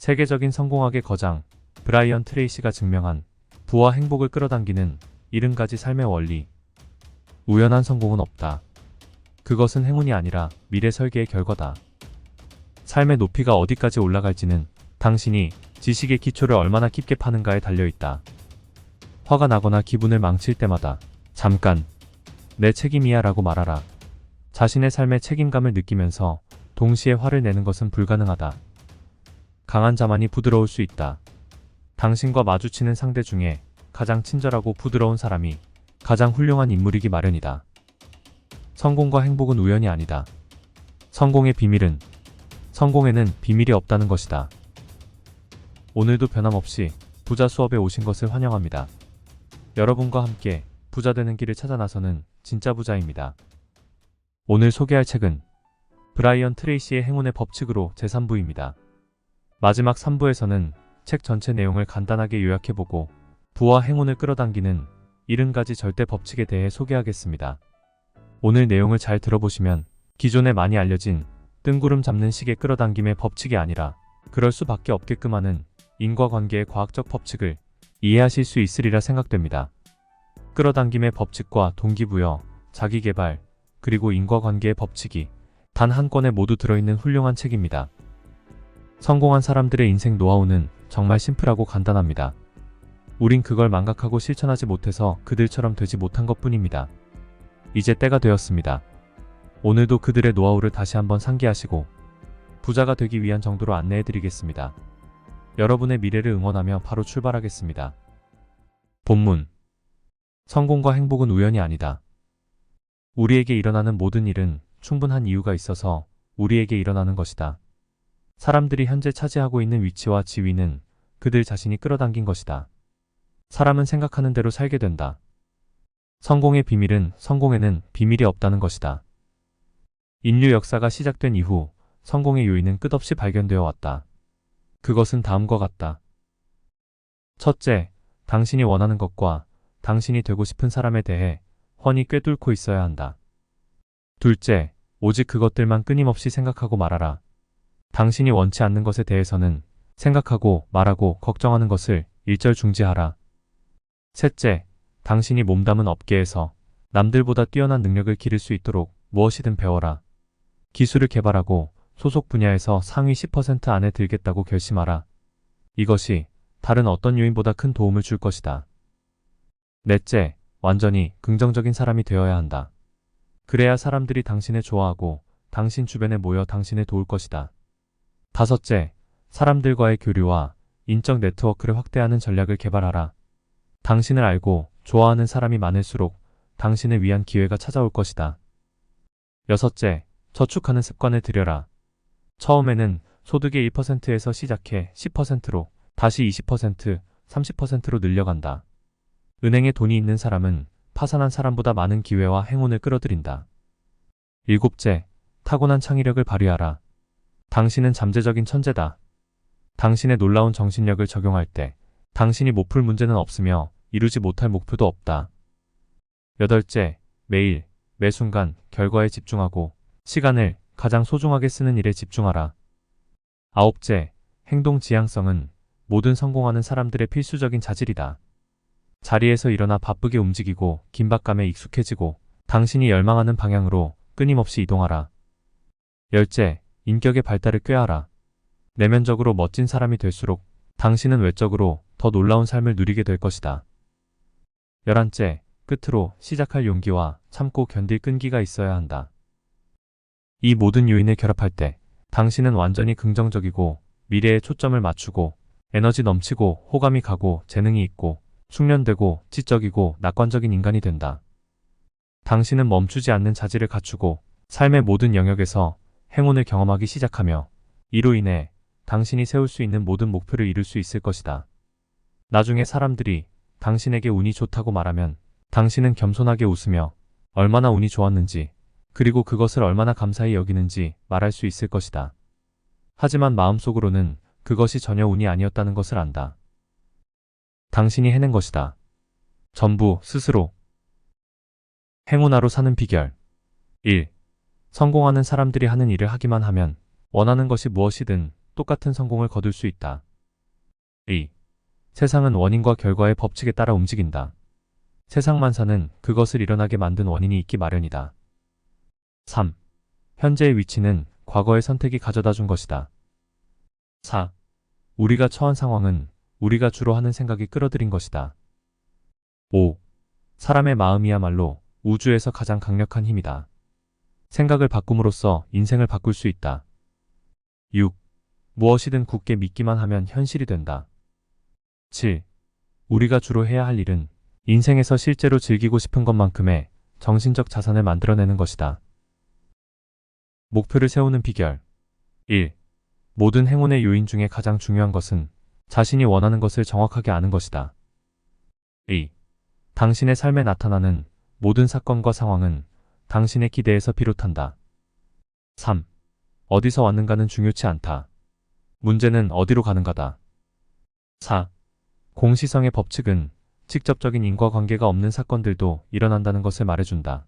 세계적인 성공학의 거장 브라이언 트레이시가 증명한 부와 행복을 끌어당기는 70가지 삶의 원리. 우연한 성공은 없다. 그것은 행운이 아니라 미래 설계의 결과다. 삶의 높이가 어디까지 올라갈지는 당신이 지식의 기초를 얼마나 깊게 파는가에 달려있다. 화가 나거나 기분을 망칠 때마다 잠깐 내 책임이야 라고 말하라. 자신의 삶의 책임감을 느끼면서 동시에 화를 내는 것은 불가능하다. 강한 자만이 부드러울 수 있다. 당신과 마주치는 상대 중에 가장 친절하고 부드러운 사람이 가장 훌륭한 인물이기 마련이다. 성공과 행복은 우연이 아니다. 성공의 비밀은 성공에는 비밀이 없다는 것이다. 오늘도 변함없이 부자 수업에 오신 것을 환영합니다. 여러분과 함께 부자 되는 길을 찾아 나서는 진짜 부자입니다. 오늘 소개할 책은 브라이언 트레이시의 행운의 법칙으로 제3부입니다. 마지막 3부에서는 책 전체 내용을 간단하게 요약해보고 부와 행운을 끌어당기는 70가지 절대 법칙에 대해 소개하겠습니다. 오늘 내용을 잘 들어보시면 기존에 많이 알려진 뜬구름 잡는 식의 끌어당김의 법칙이 아니라 그럴 수밖에 없게끔 하는 인과관계의 과학적 법칙을 이해하실 수 있으리라 생각됩니다. 끌어당김의 법칙과 동기부여, 자기개발, 그리고 인과관계의 법칙이 단 한 권에 모두 들어있는 훌륭한 책입니다. 성공한 사람들의 인생 노하우는 정말 심플하고 간단합니다. 우린 그걸 망각하고 실천하지 못해서 그들처럼 되지 못한 것뿐입니다. 이제 때가 되었습니다. 오늘도 그들의 노하우를 다시 한번 상기하시고 부자가 되기 위한 정도로 안내해드리겠습니다. 여러분의 미래를 응원하며 바로 출발하겠습니다. 본문. 성공과 행복은 우연이 아니다. 우리에게 일어나는 모든 일은 충분한 이유가 있어서 우리에게 일어나는 것이다. 사람들이 현재 차지하고 있는 위치와 지위는 그들 자신이 끌어당긴 것이다. 사람은 생각하는 대로 살게 된다. 성공의 비밀은 성공에는 비밀이 없다는 것이다. 인류 역사가 시작된 이후 성공의 요인은 끝없이 발견되어 왔다. 그것은 다음과 같다. 첫째, 당신이 원하는 것과 당신이 되고 싶은 사람에 대해 훤히 꿰뚫고 있어야 한다. 둘째, 오직 그것들만 끊임없이 생각하고 말아라. 당신이 원치 않는 것에 대해서는 생각하고 말하고 걱정하는 것을 일절 중지하라. 셋째, 당신이 몸담은 업계에서 남들보다 뛰어난 능력을 기를 수 있도록 무엇이든 배워라. 기술을 개발하고 소속 분야에서 상위 10% 안에 들겠다고 결심하라. 이것이 다른 어떤 요인보다 큰 도움을 줄 것이다. 넷째, 완전히 긍정적인 사람이 되어야 한다. 그래야 사람들이 당신을 좋아하고 당신 주변에 모여 당신을 도울 것이다. 다섯째, 사람들과의 교류와 인적 네트워크를 확대하는 전략을 개발하라. 당신을 알고 좋아하는 사람이 많을수록 당신을 위한 기회가 찾아올 것이다. 여섯째, 저축하는 습관을 들여라. 처음에는 소득의 1%에서 시작해 10%로 다시 20%, 30%로 늘려간다. 은행에 돈이 있는 사람은 파산한 사람보다 많은 기회와 행운을 끌어들인다. 일곱째, 타고난 창의력을 발휘하라. 당신은 잠재적인 천재다. 당신의 놀라운 정신력을 적용할 때 당신이 못 풀 문제는 없으며 이루지 못할 목표도 없다. 여덟째, 매일, 매 순간 결과에 집중하고 시간을 가장 소중하게 쓰는 일에 집중하라. 아홉째, 행동 지향성은 모든 성공하는 사람들의 필수적인 자질이다. 자리에서 일어나 바쁘게 움직이고 긴박감에 익숙해지고 당신이 열망하는 방향으로 끊임없이 이동하라. 열째, 인격의 발달을 꾀하라. 내면적으로 멋진 사람이 될수록 당신은 외적으로 더 놀라운 삶을 누리게 될 것이다. 11째, 끝으로 시작할 용기와 참고 견딜 끈기가 있어야 한다. 이 모든 요인을 결합할 때 당신은 완전히 긍정적이고 미래에 초점을 맞추고 에너지 넘치고 호감이 가고 재능이 있고 숙련되고 지적이고 낙관적인 인간이 된다. 당신은 멈추지 않는 자질을 갖추고 삶의 모든 영역에서 행운을 경험하기 시작하며 이로 인해 당신이 세울 수 있는 모든 목표를 이룰 수 있을 것이다. 나중에 사람들이 당신에게 운이 좋다고 말하면 당신은 겸손하게 웃으며 얼마나 운이 좋았는지 그리고 그것을 얼마나 감사히 여기는지 말할 수 있을 것이다. 하지만 마음속으로는 그것이 전혀 운이 아니었다는 것을 안다. 당신이 해낸 것이다. 전부 스스로. 행운아로 사는 비결. 1. 성공하는 사람들이 하는 일을 하기만 하면 원하는 것이 무엇이든 똑같은 성공을 거둘 수 있다. 2. 세상은 원인과 결과의 법칙에 따라 움직인다. 세상 만사는 그것을 일어나게 만든 원인이 있기 마련이다. 3. 현재의 위치는 과거의 선택이 가져다 준 것이다. 4. 우리가 처한 상황은 우리가 주로 하는 생각이 끌어들인 것이다. 5. 사람의 마음이야말로 우주에서 가장 강력한 힘이다. 생각을 바꿈으로써 인생을 바꿀 수 있다. 6. 무엇이든 굳게 믿기만 하면 현실이 된다. 7. 우리가 주로 해야 할 일은 인생에서 실제로 즐기고 싶은 것만큼의 정신적 자산을 만들어내는 것이다. 목표를 세우는 비결. 1. 모든 행운의 요인 중에 가장 중요한 것은 자신이 원하는 것을 정확하게 아는 것이다. 2. 당신의 삶에 나타나는 모든 사건과 상황은 당신의 기대에서 비롯한다. 3. 어디서 왔는가는 중요치 않다. 문제는 어디로 가는가다. 4. 공시성의 법칙은 직접적인 인과관계가 없는 사건들도 일어난다는 것을 말해준다.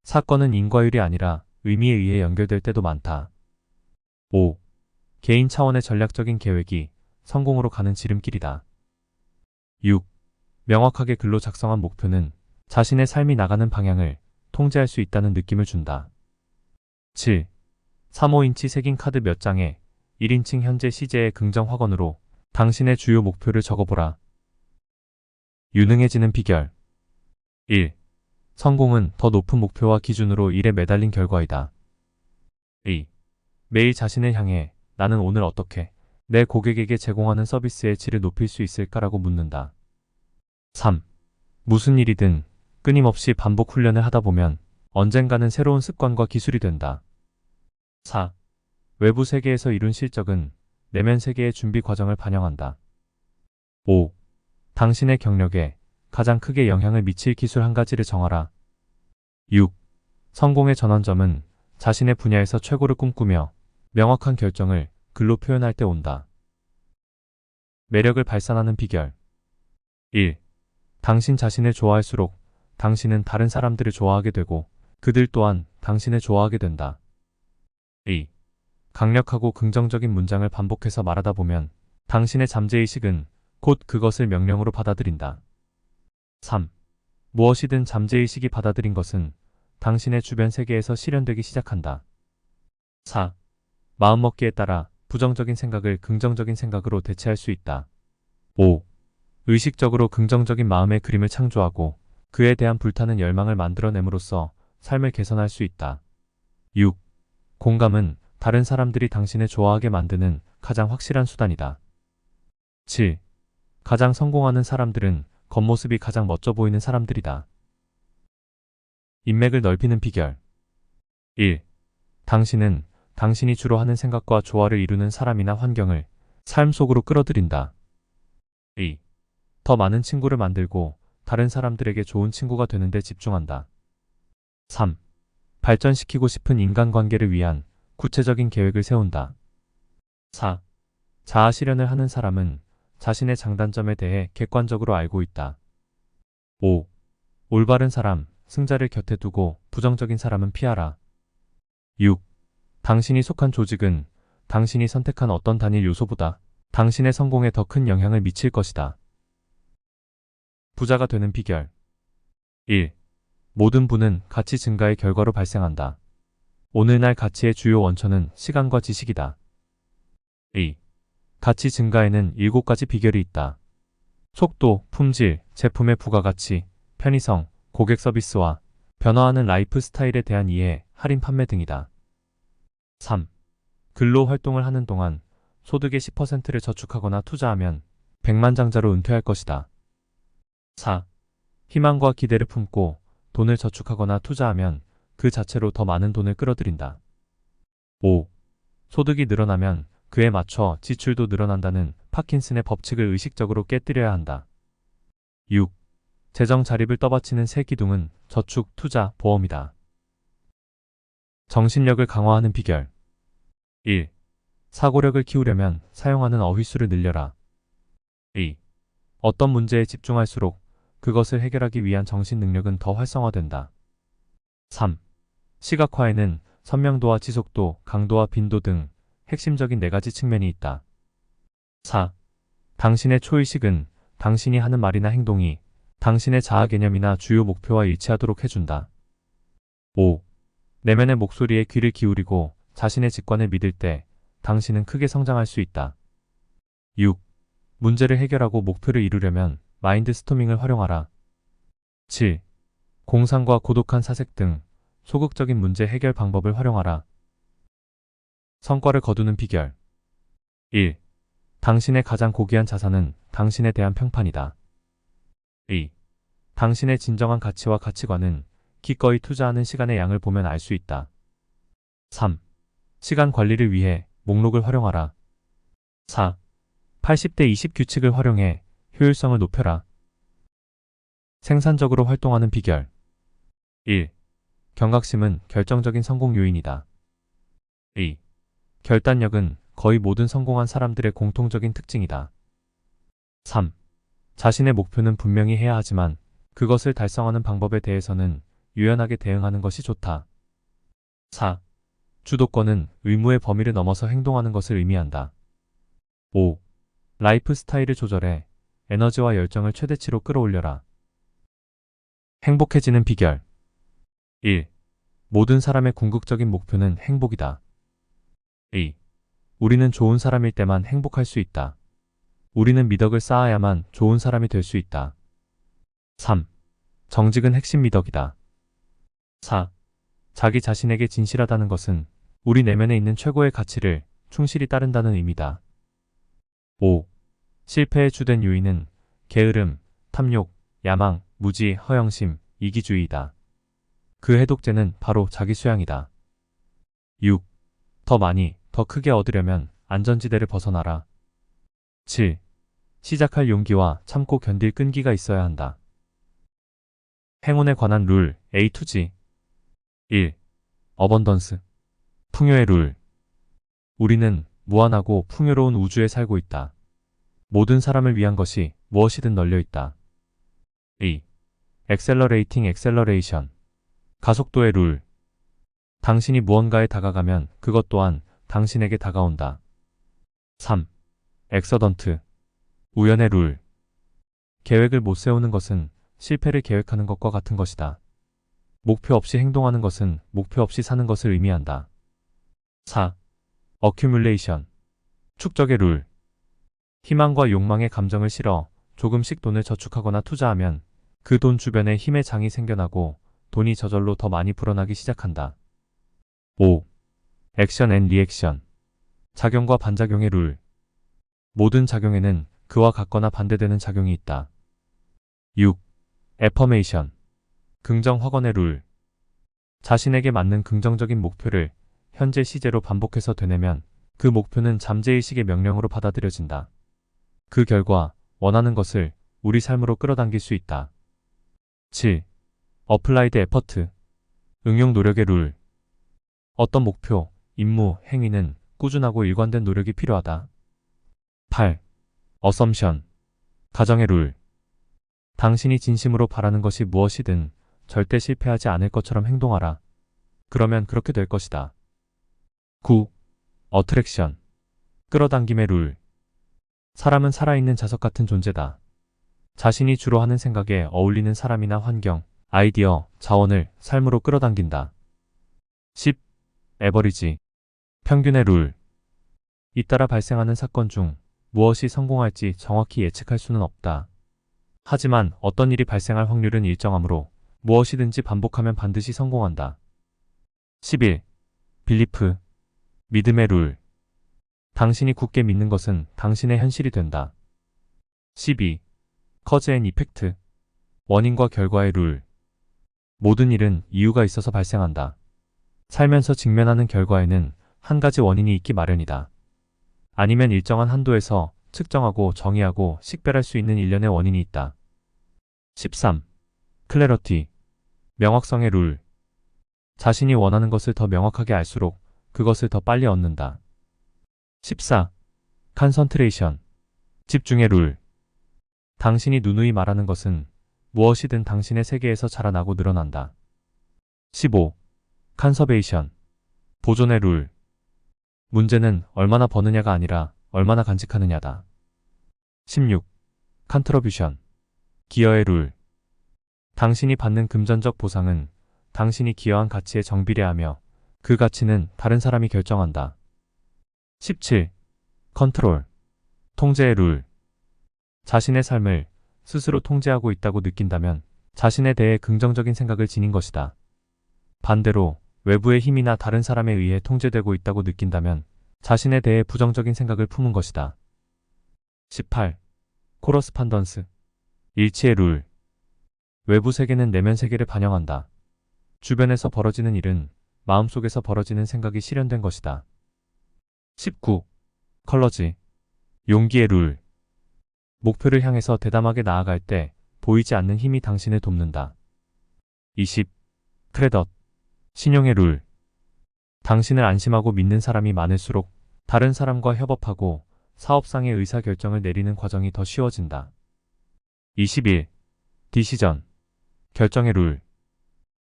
사건은 인과율이 아니라 의미에 의해 연결될 때도 많다. 5. 개인 차원의 전략적인 계획이 성공으로 가는 지름길이다. 6. 명확하게 글로 작성한 목표는 자신의 삶이 나가는 방향을 통제할 수 있다는 느낌을 준다. 7. 3~5인치 새긴 카드 몇 장에 1인칭 현재 시제의 긍정 확언으로 당신의 주요 목표를 적어보라. 유능해지는 비결. 1. 성공은 더 높은 목표와 기준으로 일에 매달린 결과이다. 2. 매일 자신을 향해 나는 오늘 어떻게 내 고객에게 제공하는 서비스의 질을 높일 수 있을까라고 묻는다. 3. 무슨 일이든 끊임없이 반복 훈련을 하다 보면 언젠가는 새로운 습관과 기술이 된다. 4. 외부 세계에서 이룬 실적은 내면 세계의 준비 과정을 반영한다. 5. 당신의 경력에 가장 크게 영향을 미칠 기술 한 가지를 정하라. 6. 성공의 전환점은 자신의 분야에서 최고를 꿈꾸며 명확한 결정을 글로 표현할 때 온다. 매력을 발산하는 비결. 1. 당신 자신을 좋아할수록 당신은 다른 사람들을 좋아하게 되고 그들 또한 당신을 좋아하게 된다. 2. 강력하고 긍정적인 문장을 반복해서 말하다 보면 당신의 잠재의식은 곧 그것을 명령으로 받아들인다. 3. 무엇이든 잠재의식이 받아들인 것은 당신의 주변 세계에서 실현되기 시작한다. 4. 마음먹기에 따라 부정적인 생각을 긍정적인 생각으로 대체할 수 있다. 5. 의식적으로 긍정적인 마음의 그림을 창조하고 그에 대한 불타는 열망을 만들어냄으로써 삶을 개선할 수 있다. 6. 공감은 다른 사람들이 당신을 좋아하게 만드는 가장 확실한 수단이다. 7. 가장 성공하는 사람들은 겉모습이 가장 멋져 보이는 사람들이다. 인맥을 넓히는 비결. 1. 당신은 당신이 주로 하는 생각과 조화를 이루는 사람이나 환경을 삶 속으로 끌어들인다. 2. 더 많은 친구를 만들고 다른 사람들에게 좋은 친구가 되는 데 집중한다. 3. 발전시키고 싶은 인간관계를 위한 구체적인 계획을 세운다. 4. 자아 실현을 하는 사람은 자신의 장단점에 대해 객관적으로 알고 있다. 5. 올바른 사람, 승자를 곁에 두고 부정적인 사람은 피하라. 6. 당신이 속한 조직은 당신이 선택한 어떤 단일 요소보다 당신의 성공에 더 큰 영향을 미칠 것이다. 부자가 되는 비결. 1. 모든 부는 가치 증가의 결과로 발생한다. 오늘날 가치의 주요 원천은 시간과 지식이다. 2. 가치 증가에는 7가지 비결이 있다. 속도, 품질, 제품의 부가가치, 편의성, 고객 서비스와 변화하는 라이프 스타일에 대한 이해, 할인 판매 등이다. 3. 근로 활동을 하는 동안 소득의 10%를 저축하거나 투자하면 백만장자로 은퇴할 것이다. 4. 희망과 기대를 품고 돈을 저축하거나 투자하면 그 자체로 더 많은 돈을 끌어들인다. 5. 소득이 늘어나면 그에 맞춰 지출도 늘어난다는 파킨슨의 법칙을 의식적으로 깨뜨려야 한다. 6. 재정 자립을 떠받치는 세 기둥은 저축, 투자, 보험이다. 정신력을 강화하는 비결. 1. 사고력을 키우려면 사용하는 어휘수를 늘려라. 2. 어떤 문제에 집중할수록 그것을 해결하기 위한 정신 능력은 더 활성화된다. 3. 시각화에는 선명도와 지속도, 강도와 빈도 등 핵심적인 4가지 측면이 있다. 4. 당신의 초의식은 당신이 하는 말이나 행동이 당신의 자아 개념이나 주요 목표와 일치하도록 해준다. 5. 내면의 목소리에 귀를 기울이고 자신의 직관을 믿을 때 당신은 크게 성장할 수 있다. 6. 문제를 해결하고 목표를 이루려면 마인드 스토밍을 활용하라. 7. 공상과 고독한 사색 등 소극적인 문제 해결 방법을 활용하라. 성과를 거두는 비결. 1. 당신의 가장 고귀한 자산은 당신에 대한 평판이다. 2. 당신의 진정한 가치와 가치관은 기꺼이 투자하는 시간의 양을 보면 알 수 있다. 3. 시간 관리를 위해 목록을 활용하라. 4. 80대 20 규칙을 활용해 효율성을 높여라. 생산적으로 활동하는 비결. 1. 경각심은 결정적인 성공 요인이다. 2. 결단력은 거의 모든 성공한 사람들의 공통적인 특징이다. 3. 자신의 목표는 분명히 해야 하지만 그것을 달성하는 방법에 대해서는 유연하게 대응하는 것이 좋다. 4. 주도권은 의무의 범위를 넘어서 행동하는 것을 의미한다. 5. 라이프 스타일을 조절해 에너지와 열정을 최대치로 끌어올려라. 행복해지는 비결. 1. 모든 사람의 궁극적인 목표는 행복이다. 2. 우리는 좋은 사람일 때만 행복할 수 있다. 우리는 미덕을 쌓아야만 좋은 사람이 될 수 있다. 3. 정직은 핵심 미덕이다. 4. 자기 자신에게 진실하다는 것은 우리 내면에 있는 최고의 가치를 충실히 따른다는 의미다. 5. 실패의 주된 요인은 게으름, 탐욕, 야망, 무지, 허영심, 이기주의이다. 그 해독제는 바로 자기 수양이다. 6. 더 많이, 더 크게 얻으려면 안전지대를 벗어나라. 7. 시작할 용기와 참고 견딜 끈기가 있어야 한다. 행운에 관한 룰 A to G. 1. 어번던스. 풍요의 룰. 우리는 무한하고 풍요로운 우주에 살고 있다. 모든 사람을 위한 것이 무엇이든 널려 있다. 2. 엑셀러레이팅 엑셀러레이션. 가속도의 룰. 당신이 무언가에 다가가면 그것 또한 당신에게 다가온다. 3. 엑서던트. 우연의 룰. 계획을 못 세우는 것은 실패를 계획하는 것과 같은 것이다. 목표 없이 행동하는 것은 목표 없이 사는 것을 의미한다. 4. 어큐뮬레이션. 축적의 룰. 희망과 욕망의 감정을 실어 조금씩 돈을 저축하거나 투자하면 그 돈 주변에 힘의 장이 생겨나고 돈이 저절로 더 많이 불어나기 시작한다. 5. 액션 앤 리액션. 작용과 반작용의 룰. 모든 작용에는 그와 같거나 반대되는 작용이 있다. 6. 애퍼메이션. 긍정 확언의 룰. 자신에게 맞는 긍정적인 목표를 현재 시제로 반복해서 되뇌면 그 목표는 잠재의식의 명령으로 받아들여진다. 그 결과 원하는 것을 우리 삶으로 끌어당길 수 있다. 7. 어플라이드 에퍼트. 응용 노력의 룰. 어떤 목표, 임무, 행위는 꾸준하고 일관된 노력이 필요하다. 8. 어썸션. 가정의 룰. 당신이 진심으로 바라는 것이 무엇이든 절대 실패하지 않을 것처럼 행동하라. 그러면 그렇게 될 것이다. 9. 어트랙션. 끌어당김의 룰. 사람은 살아있는 자석 같은 존재다. 자신이 주로 하는 생각에 어울리는 사람이나 환경, 아이디어, 자원을 삶으로 끌어당긴다. 10. 에버리지. 평균의 룰. 잇따라 발생하는 사건 중 무엇이 성공할지 정확히 예측할 수는 없다. 하지만 어떤 일이 발생할 확률은 일정하므로 무엇이든지 반복하면 반드시 성공한다. 11. 빌리프. 믿음의 룰. 당신이 굳게 믿는 것은 당신의 현실이 된다. 12. 커즈 앤 이펙트. 원인과 결과의 룰. 모든 일은 이유가 있어서 발생한다. 살면서 직면하는 결과에는 한 가지 원인이 있기 마련이다. 아니면 일정한 한도에서 측정하고 정의하고 식별할 수 있는 일련의 원인이 있다. 13. 클래러티. 명확성의 룰. 자신이 원하는 것을 더 명확하게 알수록 그것을 더 빨리 얻는다. 14. 컨선트레이션. 집중의 룰. 당신이 누누이 말하는 것은 무엇이든 당신의 세계에서 자라나고 늘어난다. 15. 컨서베이션. 보존의 룰. 문제는 얼마나 버느냐가 아니라 얼마나 간직하느냐다. 16. 컨트리뷰션. 기여의 룰. 당신이 받는 금전적 보상은 당신이 기여한 가치에 정비례하며 그 가치는 다른 사람이 결정한다. 17. 컨트롤. 통제의 룰. 자신의 삶을 스스로 통제하고 있다고 느낀다면 자신에 대해 긍정적인 생각을 지닌 것이다. 반대로 외부의 힘이나 다른 사람에 의해 통제되고 있다고 느낀다면 자신에 대해 부정적인 생각을 품은 것이다. 18. 코러스판던스. 일치의 룰. 외부 세계는 내면 세계를 반영한다. 주변에서 벌어지는 일은 마음속에서 벌어지는 생각이 실현된 것이다. 19. 컬러지. 용기의 룰. 목표를 향해서 대담하게 나아갈 때 보이지 않는 힘이 당신을 돕는다. 20. 크레딧. 신용의 룰. 당신을 안심하고 믿는 사람이 많을수록 다른 사람과 협업하고 사업상의 의사결정을 내리는 과정이 더 쉬워진다. 21. 디시전. 결정의 룰.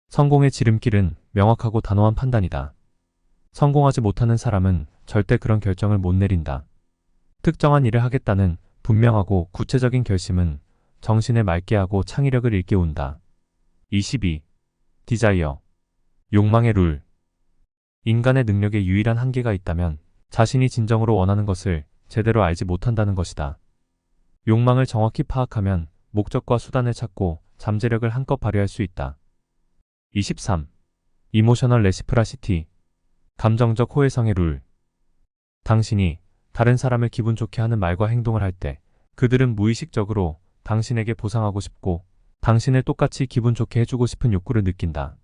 성공의 지름길은 명확하고 단호한 판단이다. 성공하지 못하는 사람은 절대 그런 결정을 못 내린다. 특정한 일을 하겠다는 분명하고 구체적인 결심은 정신을 맑게 하고 창의력을 일깨운다. 22. 디자이어. 욕망의 룰. 인간의 능력에 유일한 한계가 있다면 자신이 진정으로 원하는 것을 제대로 알지 못한다는 것이다. 욕망을 정확히 파악하면 목적과 수단을 찾고 잠재력을 한껏 발휘할 수 있다. 23. 이모셔널 레시프라시티. 감정적 호혜성의 룰. 당신이 다른 사람을 기분 좋게 하는 말과 행동을 할 때 그들은 무의식적으로 당신에게 보상하고 싶고 당신을 똑같이 기분 좋게 해주고 싶은 욕구를 느낀다.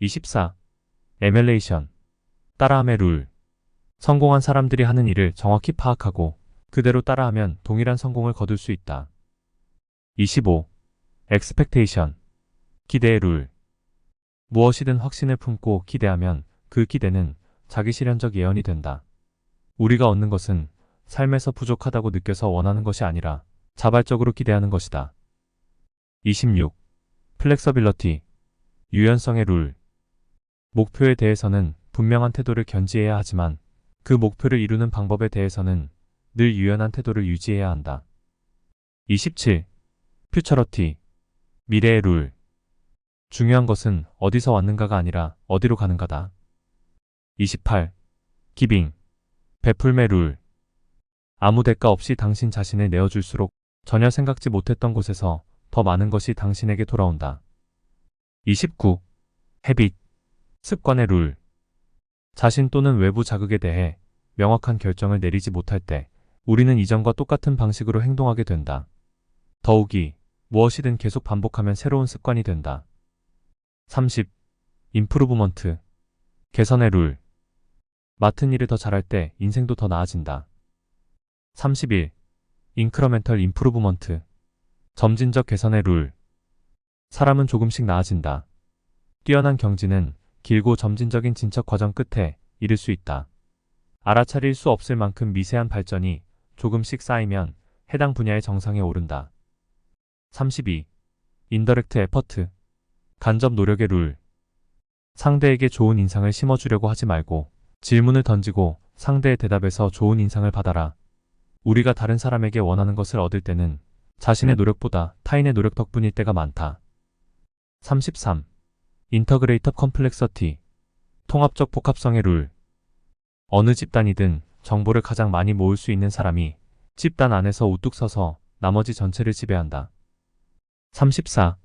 24. 에뮬레이션. 따라함의 룰. 성공한 사람들이 하는 일을 정확히 파악하고 그대로 따라하면 동일한 성공을 거둘 수 있다. 25. expectation. 기대의 룰. 무엇이든 확신을 품고 기대하면 그 기대는 자기실현적 예언이 된다. 우리가 얻는 것은 삶에서 부족하다고 느껴서 원하는 것이 아니라 자발적으로 기대하는 것이다. 26. 플렉서빌러티. 유연성의 룰. 목표에 대해서는 분명한 태도를 견지해야 하지만 그 목표를 이루는 방법에 대해서는 늘 유연한 태도를 유지해야 한다. 27. 퓨처러티. 미래의 룰. 중요한 것은 어디서 왔는가가 아니라 어디로 가는가다. 28. 기빙. 베풀매 룰. 아무 대가 없이 당신 자신을 내어줄수록 전혀 생각지 못했던 곳에서 더 많은 것이 당신에게 돌아온다. 29. 헤빗. 습관의 룰. 자신 또는 외부 자극에 대해 명확한 결정을 내리지 못할 때 우리는 이전과 똑같은 방식으로 행동하게 된다. 더욱이 무엇이든 계속 반복하면 새로운 습관이 된다. 30. 임프루브먼트. 개선의 룰. 맡은 일을 더 잘할 때 인생도 더 나아진다. 31. 인크러멘털 임프루브먼트. 점진적 개선의 룰. 사람은 조금씩 나아진다. 뛰어난 경지는 길고 점진적인 진척 과정 끝에 이를 수 있다. 알아차릴 수 없을 만큼 미세한 발전이 조금씩 쌓이면 해당 분야의 정상에 오른다. 32. 인더렉트 에퍼트. 간접 노력의 룰. 상대에게 좋은 인상을 심어주려고 하지 말고 질문을 던지고 상대의 대답에서 좋은 인상을 받아라. 우리가 다른 사람에게 원하는 것을 얻을 때는 자신의 노력보다 타인의 노력 덕분일 때가 많다. 33. 인터그레이터 컴플렉서티. 통합적 복합성의 룰. 어느 집단이든 정보를 가장 많이 모을 수 있는 사람이 집단 안에서 우뚝 서서 나머지 전체를 지배한다. 34.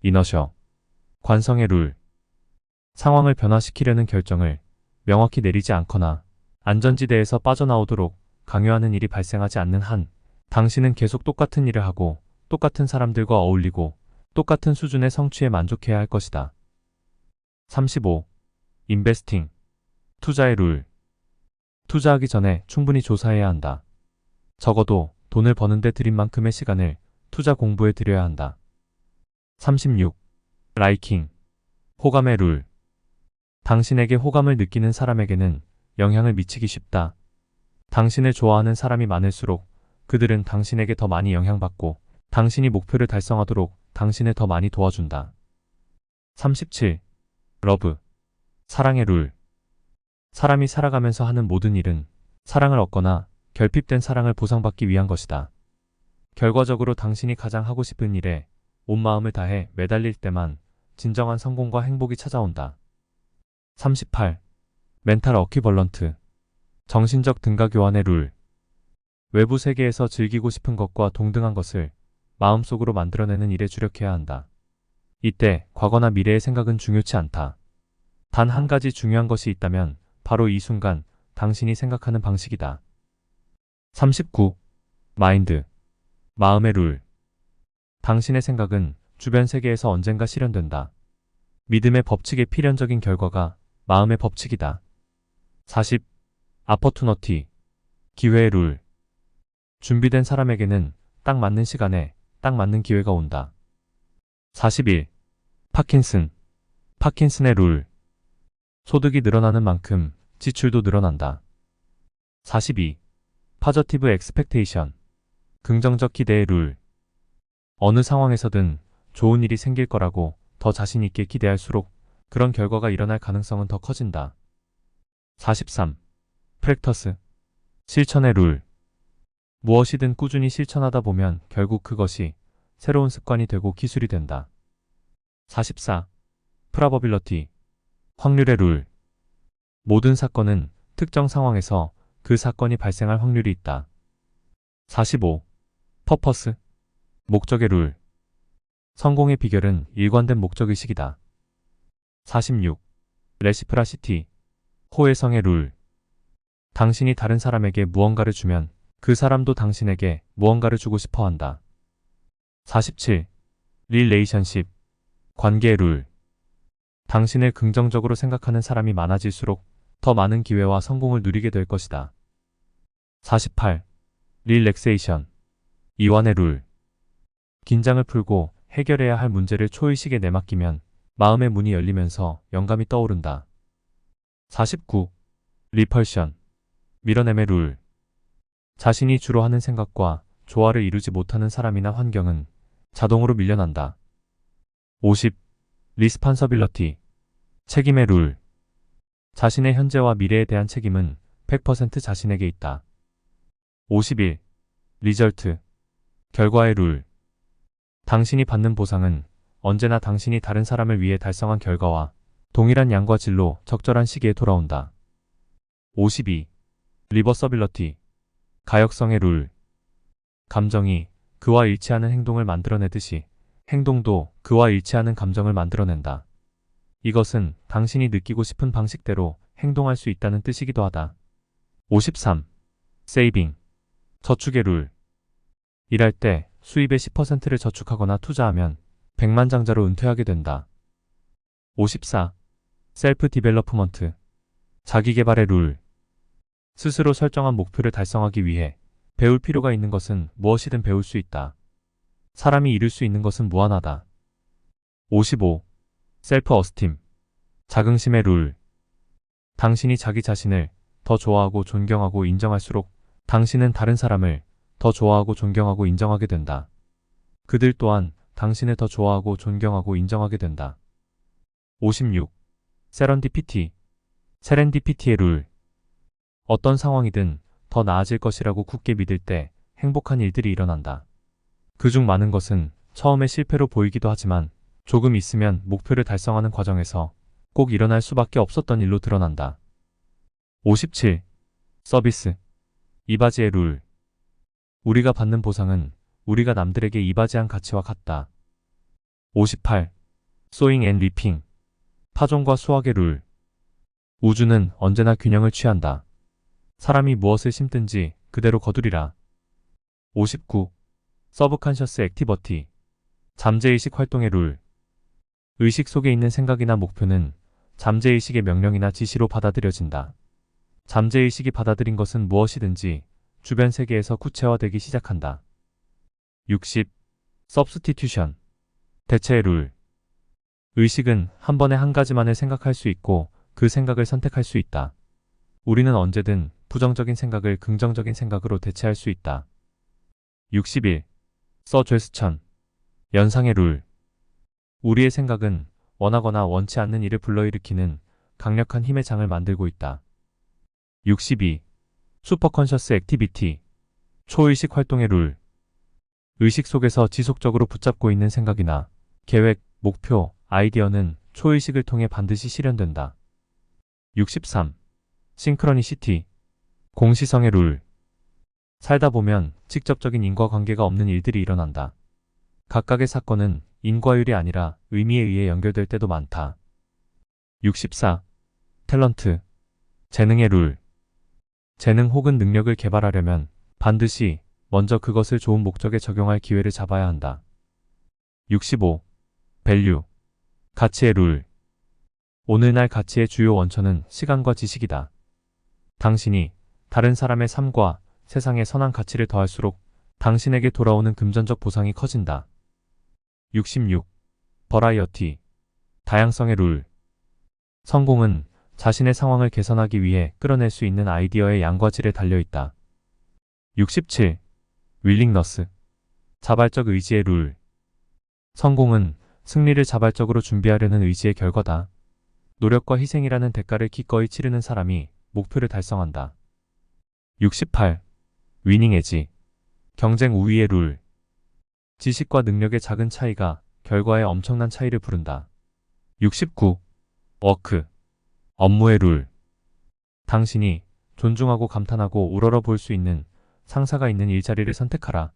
이너셔. 관성의 룰. 상황을 변화시키려는 결정을 명확히 내리지 않거나 안전지대에서 빠져나오도록 강요하는 일이 발생하지 않는 한 당신은 계속 똑같은 일을 하고 똑같은 사람들과 어울리고 똑같은 수준의 성취에 만족해야 할 것이다. 35. 인베스팅. 투자의 룰. 투자하기 전에 충분히 조사해야 한다. 적어도 돈을 버는데 들인 만큼의 시간을 투자 공부에 들여야 한다. 36. 라이킹. 호감의 룰. 당신에게 호감을 느끼는 사람에게는 영향을 미치기 쉽다. 당신을 좋아하는 사람이 많을수록 그들은 당신에게 더 많이 영향받고 당신이 목표를 달성하도록 당신을 더 많이 도와준다. 37. 러브. 사랑의 룰. 사람이 살아가면서 하는 모든 일은 사랑을 얻거나 결핍된 사랑을 보상받기 위한 것이다. 결과적으로 당신이 가장 하고 싶은 일에 온 마음을 다해 매달릴 때만 진정한 성공과 행복이 찾아온다. 38. 멘탈 어퀴벌런트. 정신적 등가 교환의 룰. 외부 세계에서 즐기고 싶은 것과 동등한 것을 마음속으로 만들어내는 일에 주력해야 한다. 이때 과거나 미래의 생각은 중요치 않다. 단 한 가지 중요한 것이 있다면 바로 이 순간 당신이 생각하는 방식이다. 39. 마인드. 마음의 룰. 당신의 생각은 주변 세계에서 언젠가 실현된다. 믿음의 법칙의 필연적인 결과가 마음의 법칙이다. 40. 아퍼투너티. 기회의 룰. 준비된 사람에게는 딱 맞는 시간에 딱 맞는 기회가 온다. 41. 파킨슨. 파킨슨의 룰. 소득이 늘어나는 만큼 지출도 늘어난다. 42. 파저티브 엑스펙테이션. 긍정적 기대의 룰. 어느 상황에서든 좋은 일이 생길 거라고 더 자신 있게 기대할수록 그런 결과가 일어날 가능성은 더 커진다. 43. 프랙터스. 실천의 룰. 무엇이든 꾸준히 실천하다 보면 결국 그것이 새로운 습관이 되고 기술이 된다. 44. 프라버빌러티. 확률의 룰. 모든 사건은 특정 상황에서 그 사건이 발생할 확률이 있다. 45. 퍼퍼스. 목적의 룰. 성공의 비결은 일관된 목적의식이다. 46. 레시프라시티. 호혜성의 룰. 당신이 다른 사람에게 무언가를 주면 그 사람도 당신에게 무언가를 주고 싶어 한다. 47. 릴레이션십. 관계의 룰. 당신을 긍정적으로 생각하는 사람이 많아질수록 더 많은 기회와 성공을 누리게 될 것이다. 48. 릴렉세이션. 이완의 룰. 긴장을 풀고 해결해야 할 문제를 초의식에 내맡기면 마음의 문이 열리면서 영감이 떠오른다. 49. 리펄션. 밀어냄의 룰. 자신이 주로 하는 생각과 조화를 이루지 못하는 사람이나 환경은 자동으로 밀려난다. 50. 리스판서빌러티. 책임의 룰. 자신의 현재와 미래에 대한 책임은 100% 자신에게 있다. 51. 리절트. 결과의 룰. 당신이 받는 보상은 언제나 당신이 다른 사람을 위해 달성한 결과와 동일한 양과 질로 적절한 시기에 돌아온다. 52. 리버서빌러티. 가역성의 룰. 감정이 그와 일치하는 행동을 만들어내듯이 행동도 그와 일치하는 감정을 만들어낸다. 이것은 당신이 느끼고 싶은 방식대로 행동할 수 있다는 뜻이기도 하다. 53. 세이빙. 저축의 룰. 일할 때 수입의 10%를 저축하거나 투자하면 백만장자로 은퇴하게 된다. 54. 셀프 디벨로프먼트. 자기개발의 룰. 스스로 설정한 목표를 달성하기 위해 배울 필요가 있는 것은 무엇이든 배울 수 있다. 사람이 이룰 수 있는 것은 무한하다. 55. 셀프 어스팀. 자긍심의 룰. 당신이 자기 자신을 더 좋아하고 존경하고 인정할수록 당신은 다른 사람을 더 좋아하고 존경하고 인정하게 된다. 그들 또한 당신을 더 좋아하고 존경하고 인정하게 된다. 56. 세런디피티. 세렌디피티의 룰. 어떤 상황이든 더 나아질 것이라고 굳게 믿을 때 행복한 일들이 일어난다. 그중 많은 것은 처음에 실패로 보이기도 하지만 조금 있으면 목표를 달성하는 과정에서 꼭 일어날 수밖에 없었던 일로 드러난다. 57. 서비스. 이바지의 룰. 우리가 받는 보상은 우리가 남들에게 이바지한 가치와 같다. 58. 소잉 앤 리핑. 파종과 수확의 룰. 우주는 언제나 균형을 취한다. 사람이 무엇을 심든지 그대로 거두리라. 59. 서브컨셔스 액티버티. 잠재의식 활동의 룰. 의식 속에 있는 생각이나 목표는 잠재의식의 명령이나 지시로 받아들여진다. 잠재의식이 받아들인 것은 무엇이든지 주변 세계에서 구체화되기 시작한다. 60. 서브스티튜션. 대체의 룰. 의식은 한 번에 한 가지만을 생각할 수 있고 그 생각을 선택할 수 있다. 우리는 언제든 부정적인 생각을 긍정적인 생각으로 대체할 수 있다. 61. 서제스천. 연상의 룰. 우리의 생각은 원하거나 원치 않는 일을 불러일으키는 강력한 힘의 장을 만들고 있다. 62. 슈퍼컨셔스 액티비티. 초의식 활동의 룰. 의식 속에서 지속적으로 붙잡고 있는 생각이나 계획, 목표, 아이디어는 초의식을 통해 반드시 실현된다. 63. 싱크로니시티. 공시성의 룰. 살다 보면 직접적인 인과관계가 없는 일들이 일어난다. 각각의 사건은 인과율이 아니라 의미에 의해 연결될 때도 많다. 64. 탤런트. 재능의 룰. 재능 혹은 능력을 개발하려면 반드시 먼저 그것을 좋은 목적에 적용할 기회를 잡아야 한다. 65. 밸류. 가치의 룰. 오늘날 가치의 주요 원천은 시간과 지식이다. 당신이 다른 사람의 삶과 세상에 선한 가치를 더할수록 당신에게 돌아오는 금전적 보상이 커진다. 66. 버라이어티. 다양성의 룰. 성공은 자신의 상황을 개선하기 위해 끌어낼 수 있는 아이디어의 양과 질에 달려있다. 67. 윌링너스. 자발적 의지의 룰. 성공은 승리를 자발적으로 준비하려는 의지의 결과다. 노력과 희생이라는 대가를 기꺼이 치르는 사람이 목표를 달성한다. 68. 위닝 에지. 경쟁 우위의 룰. 지식과 능력의 작은 차이가 결과에 엄청난 차이를 부른다. 69. 워크. 업무의 룰. 당신이 존중하고 감탄하고 우러러 볼 수 있는 상사가 있는 일자리를 선택하라.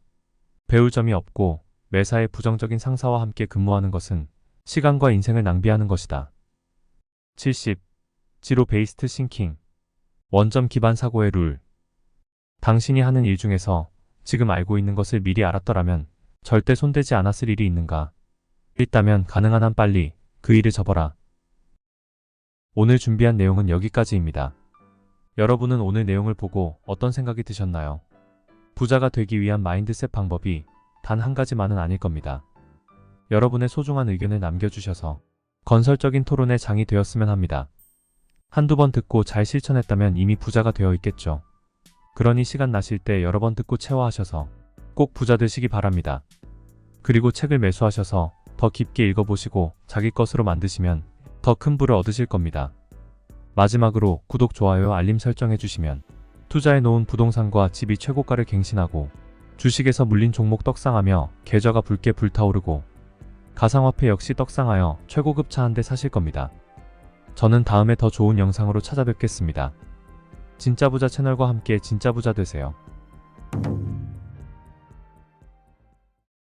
배울 점이 없고 매사에 부정적인 상사와 함께 근무하는 것은 시간과 인생을 낭비하는 것이다. 70. 지로 베이스트 싱킹. 원점 기반 사고의 룰. 당신이 하는 일 중에서 지금 알고 있는 것을 미리 알았더라면 절대 손대지 않았을 일이 있는가? 있다면 가능한 한 빨리 그 일을 접어라. 오늘 준비한 내용은 여기까지입니다. 여러분은 오늘 내용을 보고 어떤 생각이 드셨나요? 부자가 되기 위한 마인드셋 방법이 단 한 가지만은 아닐 겁니다. 여러분의 소중한 의견을 남겨주셔서 건설적인 토론의 장이 되었으면 합니다. 한두 번 듣고 잘 실천했다면 이미 부자가 되어 있겠죠. 그러니 시간 나실 때 여러 번 듣고 체화하셔서 꼭 부자 되시기 바랍니다. 그리고 책을 매수하셔서 더 깊게 읽어보시고 자기 것으로 만드시면 더 큰 부를 얻으실 겁니다. 마지막으로 구독, 좋아요, 알림 설정해주시면 투자해놓은 부동산과 집이 최고가를 갱신하고 주식에서 물린 종목 떡상하며 계좌가 붉게 불타오르고 가상화폐 역시 떡상하여 최고급 차 한 대 사실 겁니다. 저는 다음에 더 좋은 영상으로 찾아뵙겠습니다. 진짜부자 채널과 함께 진짜부자 되세요.